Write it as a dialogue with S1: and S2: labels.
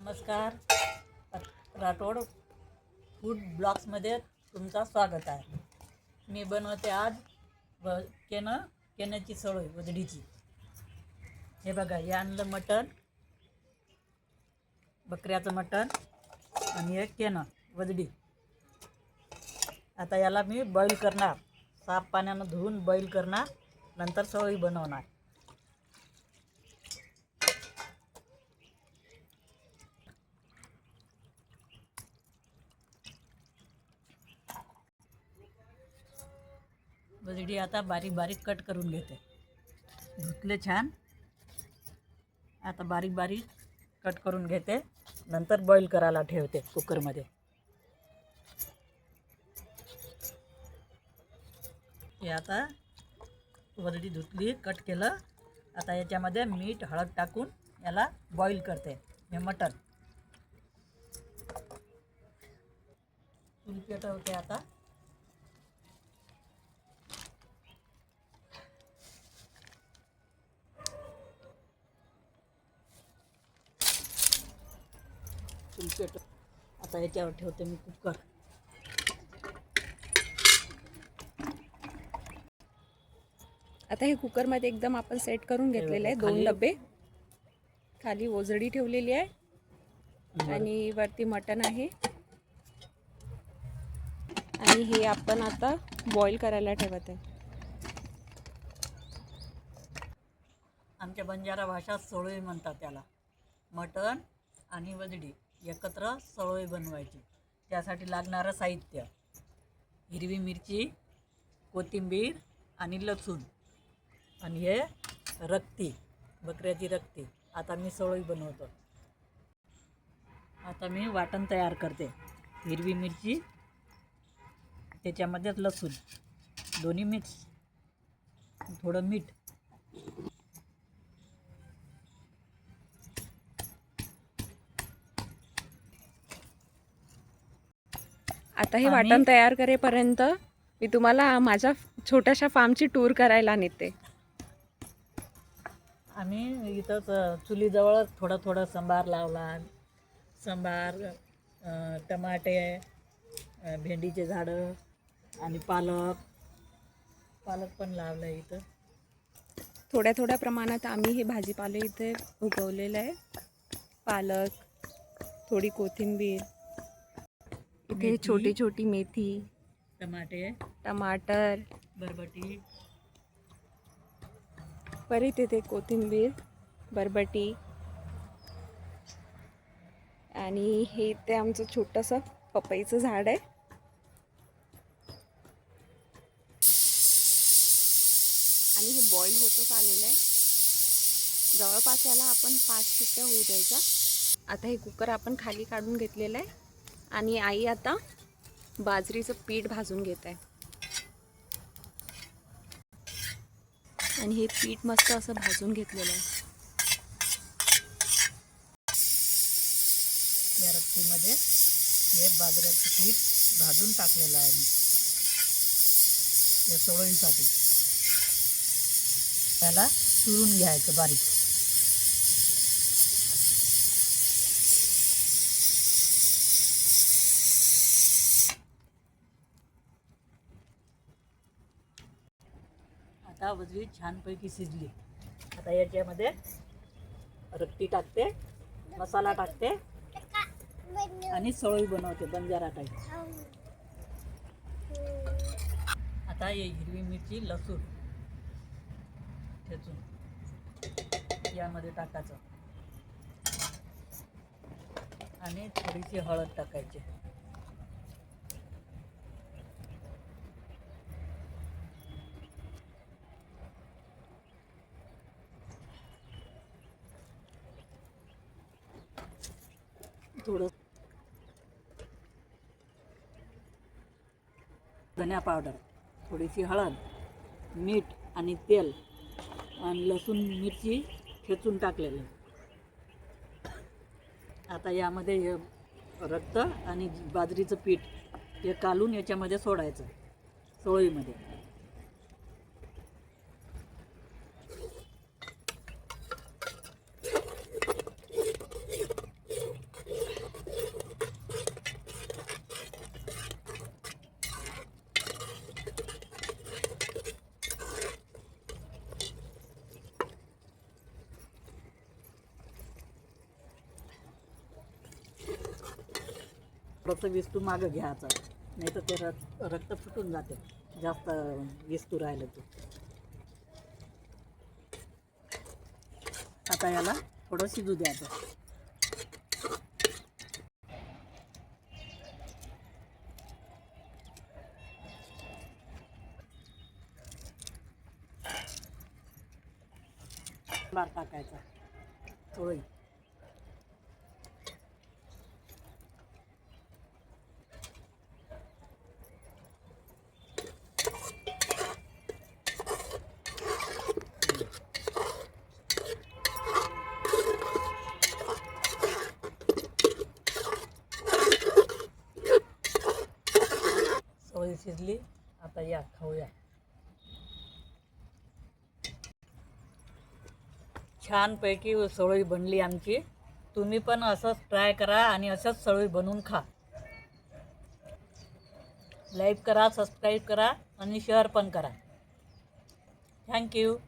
S1: नमस्कार. राठोड फूड ब्लॉग्समध्ये तुमचं स्वागत आहे. मी बनवते आज केण्याची सळोई वजडीची. हे बघा, हे आणलं मटण, बकऱ्याचं मटण आणि हे केनं वजडी. आता याला मी बॉईल करणार, साफ पाण्यानं धुवून बॉईल करणार, नंतर सळोई बनवणार. वजडी आता बारीक बारीक कट करून घेते. धुतले छान. आता बारीक बारीक कट करून घेते, नंतर बॉईल करायला ठेवते कुकरमध्ये. हे आता वजडी धुतली, कट केलं. आता याच्यामध्ये मीठ हळद टाकून याला बॉईल करते. हे मटण चूल पेटवते. आता आता याच्यावर ठेवते मी कुकर.
S2: आता हे कुकरमध्ये एकदम आपण सेट करून घेतलेलं आहे. 2 डबे खाली ओजडी ठेवलेली आहे आणि वरती मटण आहे. आणि हे आपण आता बॉईल करायला ठेवत आहे.
S1: आमच्या बंजारा भाषात सळोई म्हणतात त्याला. मटण आणि वजडी एकत्र सळोई बनवायची. त्यासाठी लागणारं साहित्य: हिरवी मिरची, कोथिंबीर आणि लसूण, आणि हे रक्ती, बकऱ्याची रक्ती. आता मी सळोई बनवतो. आता मी वाटण तयार करते. हिरवी मिरची, त्याच्यामध्ये लसूण, दोन्ही मिक्स, थोडं मीठ.
S2: आता हे वाटण तयार करेपर्यंत मी तुम्हाला माझ्या छोट्याशा फार्मची टूर करायला नेते.
S1: आम्ही इथंच चुलीजवळ थोडं संबार लावला. संबार, टमाटे, भेंडीचे झाडं आणि पालक पण लावलं इथं.
S2: थोड्या प्रमाणात आम्ही हे भाजीपाले इथे उगवलेलं आहे. पालक, थोडी कोथिंबीर, इथे छोटी छोटी मेथी, टमाटर,
S1: बरबटी,
S2: परत इथे कोथिंबीर, बरबटी, आणि हे ते आमचं छोटंसं पपईचं झाड आहे. आणि हे बॉईल होतच आलेलं आहे. जवळपास याला आपण 5 शिट्ट्या होऊ द्यायच्या. आता हे कुकर आपण खाली काढून घेतलेलं आहे. आणि आई आता बाजरीचं पीठ भाजून घेत आहे. आणि हे पीठ मस्त असं भाजून घेतलेलं आहे.
S1: या रक्तीमध्ये हे बाजरीचं पीठ भाजून टाकलेलं आहे मी या सळोईसाठी. त्याला चुरून घ्यायचं बारीक. आता वजडी छानपैकी शिजली. आता याच्यामध्ये रक्ती टाकते, मसाला टाकते आणि सळोई बनवते बंजारा टाईप. आता हे हिरवी मिरची, लसूण ठेचून यामध्ये टाकायचं आणि थोडीशी हळद टाकायची. थोडं धनिया पावडर, थोडीशी हळद, मीठ आणि तेल आणि लसूण मिरची ठेचून टाकलेलं. आता यामध्ये हे रक्त आणि बाजरीचं पीठ हे कालून याच्यामध्ये सोडायचं सळोईमध्ये. थोडंसं विस्तू मागं घ्यायचं, नाही तर ते रक्त फुटून जाते जास्त विस्तू राहिलं ते. आता याला थोडं शिजू द्यायचं. बार टाकायचा चवळी. चवळी शिजली, आता या खाऊया. छानपैकी सळोई बनली आमची. तुम्ही पण असंच ट्राय करा आणि असंच सळोई बनवून खा. लाईक करा, सबस्क्राईब करा आणि शेअर पण करा. थँक्यू.